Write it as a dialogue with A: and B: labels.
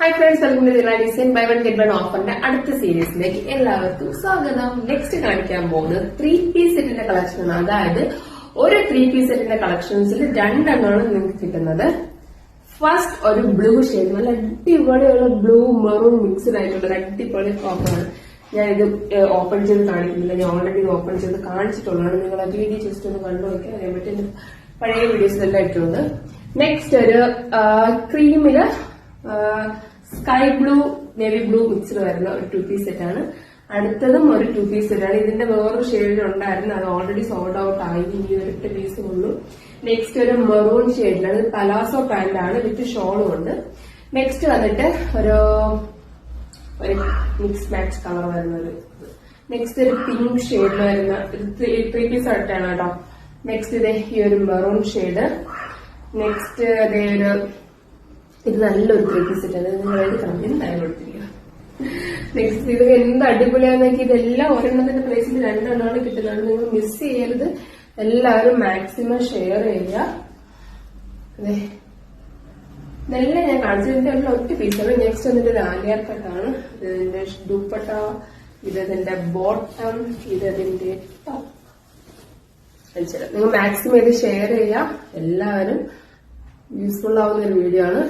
A: Hi friends, welcome to the Design Buy One Get One ഓഫറിന്റെ അടുത്ത സീരീസിലേക്ക് എല്ലാവർക്കും സ്വാഗതം. Next കാണിക്കാൻ പോകുന്നത് 3-piece സെറ്റിന്റെ കളക്ഷൻ ആണ്. അതായത് ഒരു 3-piece സെറ്റിന്റെ കളക്ഷൻസിൽ രണ്ടെണ്ണമാണ് നിങ്ങൾക്ക് കിട്ടുന്നത്. ഫസ്റ്റ് ഒരു ബ്ലൂ ഷെയ്ഡ്, നല്ല അടിപൊളിയുള്ള ബ്ലൂ മെറൂൺ മിക്സ്ഡ് ആയിട്ടുള്ള ഒരു അടിപൊളി ടോപ്പാണ്. ഞാൻ ഇത് ഓപ്പൺ ചെയ്ത് കാണിക്കുന്നില്ല, ഞാൻ ഓൾറെഡി ഇത് ഓപ്പൺ ചെയ്ത് കാണിച്ചിട്ടുള്ളതാണ്. നിങ്ങൾ ആ വീഡിയോ ജസ്റ്റ് ഒന്ന് കണ്ടു നോക്കിയാൽ അറിയാൻ പറ്റും. പഴയ വീഡിയോസ് എല്ലാം ഇട്ടുണ്ട്. നെക്സ്റ്റ് ഒരു ക്രീമില് sky blue navy blue mixed വരുന്ന ഒരു 2-piece സെറ്റ് ആണ്. അടുത്തതും ഒരു 2-piece സെറ്റ് ആണ്. ഇതിന്റെ വേറൊരു ഷെയ്ഡ് ഉണ്ടായിരുന്നു, അത് ഓൾറെഡി സോൾഡ് ഔട്ട് ആയി. ഇനി ഒരൊറ്റ പീസേ ഉള്ളൂ. നെക്സ്റ്റ് ഒരു മെറൂൺ ഷെയ്ഡിലാണ്, ഇത് പലാസോ പാന്റ് ആണ്, വിത്ത് ഷോളും ഉണ്ട്. നെക്സ്റ്റ് വന്നിട്ട് ഒരു മിക്സ് മാച്ച് കളർ വരുന്ന ഒരു, നെക്സ്റ്റ് ഒരു പിങ്ക് ഷെയ്ഡിൽ വരുന്ന 3-piece ആയിട്ടാണ് കേട്ടോ. നെക്സ്റ്റ് ഇതേ ഈ ഒരു മെറൂൺ ഷെയ്ഡ്. നെക്സ്റ്റ് അതേ ഒരു, ഇത് നല്ലൊരു 3-piece സെറ്റ് ആണ്. നിങ്ങൾ എടുക്കണം, എന്തായാലും എടുത്തിരിക്കുക. നെക്സ്റ്റ് ഇത് എന്ത് അടിപൊളിയാണെന്നൊക്കെ, ഇതെല്ലാം ഒരെണ്ണത്തിന്റെ പ്ലേസിൽ രണ്ടെണ്ണമാണ് കിട്ടുന്നത്. നിങ്ങൾ മിസ് ചെയ്യരുത്. എല്ലാവരും മാക്സിമം ഷെയർ ചെയ്യുക. അതെ, ഇതെല്ലാം ഞാൻ കാണിച്ചതിന്റെ എല്ലാം ഒറ്റ പീസാണ്. നെക്സ്റ്റ് വന്നിട്ട് ഒരു ആലിയാർ കട്ടാണ്. ഇതിന്റെ ദുപ്പട്ട, ഇതിന്റെ ബോട്ടം, ഇതിന്റെ ടോപ്പ്. നിങ്ങൾ മാക്സിമം ഇത് ഷെയർ ചെയ്യുക. എല്ലാവരും യൂസ്ഫുൾ ആവുന്ന ഒരു വീഡിയോ ആണ്.